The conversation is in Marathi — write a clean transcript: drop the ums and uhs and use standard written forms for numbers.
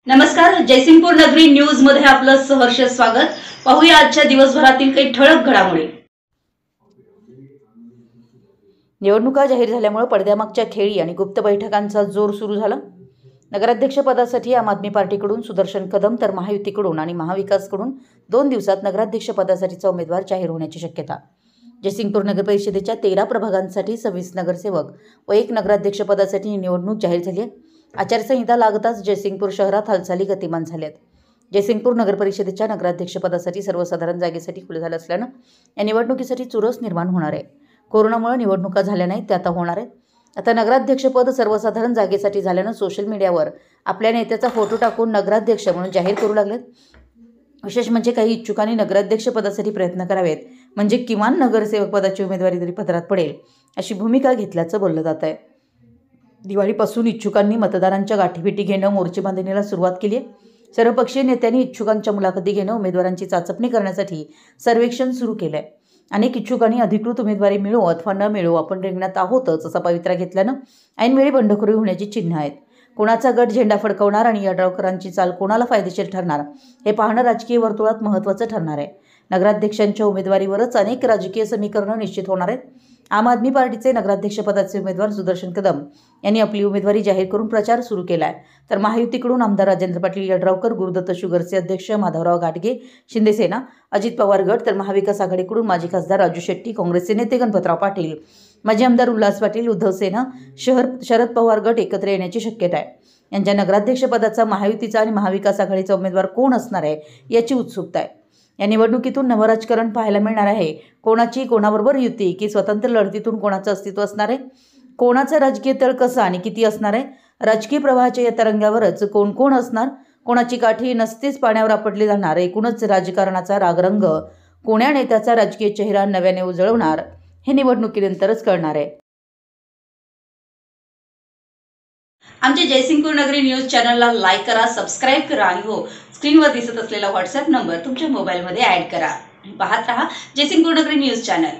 नमस्कार, जयसिंगपूर नगरी न्यूज मध्ये आपलं सहर्ष स्वागत। पाहूया आजच्या दिवसभरातील काही ठळक घडामोडी। निवडणुका जाहीर झाल्यामुळे पडद्यामागच्या खेळी आणि गुप्त बैठकांचा जोर सुरू झाला। नगराध्यक्ष पदासाठी आम आदमी पार्टीकडून सुदर्शन कदम तर महायुतीकडून आणि महाविकासकडून 2 दिवसात नगराध्यक्ष पदासाठीचा उमेदवार जाहीर होण्याची शक्यता। जयसिंगपूर नगर परिषदेच्या 13 प्रभागांसाठी 26 नगरसेवक व 1 नगराध्यक्ष पदासाठी निवडणूक जाहीर झाली आहे। आचारसंहिता लागताच जयसिंगपूर शहरात हालचाली गतिमान झाल्यात। जयसिंगपूर नगर परिषदेच्या नगराध्यक्ष पदासाठी सर्वसाधारण जागेसाठी खुले झाले असल्यानं या निवडणुकीसाठी चुरस निर्माण होणार आहे। कोरोनामुळे निवडणुका झाल्या नाहीत, त्या आता होणार आहेत। आता नगराध्यक्षपद सर्वसाधारण जागेसाठी झाल्यानं सोशल मीडियावर आपल्या नेत्याचा फोटो टाकून नगराध्यक्ष म्हणून जाहीर करू लागलेत। विशेष म्हणजे काही इच्छुकांनी नगराध्यक्ष पदासाठी प्रयत्न करावेत, म्हणजे किमान नगरसेवक पदाची उमेदवारी तरी पदरात पडेल अशी भूमिका घेतल्याचं बोललं जात आहे। दिवाळीपासून इच्छुकांनी मतदारांच्या गाठीभेटी घेणं, मोर्चे बांधणीला सुरुवात केली आहे। सर्वपक्षीय नेत्यांनी इच्छुकांच्या मुलाखती घेणं, उमेदवारांची चाचपणी करण्यासाठी सर्वेक्षण सुरू केलं आहे। अनेक इच्छुकांनी अधिकृत उमेदवारी मिळो अथवा न मिळो आपण रिंगणात आहोतच असा पवित्रा घेतल्यानं ऐनवेळी बंडखोरी होण्याची चिन्ह आहेत। कोणाचा गट झेंडा फडकवणार आणि यड्रावकरांची चाल कोणाला फायदेशीर ठरणार हे पाहणं राजकीय वर्तुळात महत्त्वाचं ठरणार आहे। नगराध्यक्षांच्या उमेदवारीवरच अनेक राजकीय समीकरणं निश्चित होणार आहेत। आम आदमी पार्टीचे नगराध्यक्षपदाचे उमेदवार सुदर्शन कदम यांनी आपली उमेदवारी जाहीर करून प्रचार सुरू केला आहे, तर महायुतीकडून आमदार राजेंद्र पाटील यड्रावकर, गुरुदत्त शुगरचे अध्यक्ष माधवराव घाटगे, शिंदेसेना, अजित पवार गट, तर महाविकास आघाडीकडून माजी खासदार राजू शेट्टी, काँग्रेसचे नेते गणपतराव पाटील, माजी आमदार उल्हास पाटील, उद्धव सेना, शरद पवार गट एकत्र येण्याची शक्यता आहे। यांच्या नगराध्यक्षपदाचा महायुतीचा आणि महाविकास आघाडीचा उमेदवार कोण असणार आहे याची उत्सुकता आहे। या निवडणुकीतून नवराजकारण पाहायला मिळणार आहे। कोणाची कोणाबरोबर युती की स्वतंत्र लढतीतून कोणाचं अस्तित्व असणार आहे, कोणाचा राजकीय तळ कसा आणि किती असणार आहे, राजकीय प्रवाहाच्या या तरंगावरच कोण कोण असणार, कोणाची काठी नसतेच पाण्यावर आपटली जाणार, एकूणच राजकारणाचा रागरंग कोण्या नेत्याचा राजकीय चेहरा नव्याने उजळवणार हे निवडणुकीनंतरच कळणार आहे। आमच्या जयसिंगपूर नगरी न्यूज चॅनलला लाईक करा, सबस्क्राइब करा आणि हो, स्क्रीनवर दिसत असलेला व्हॉट्सअप नंबर तुमच्या मोबाईलमध्ये ऍड करा। पाहत रहा जयसिंगपूर नगरी न्यूज चॅनल।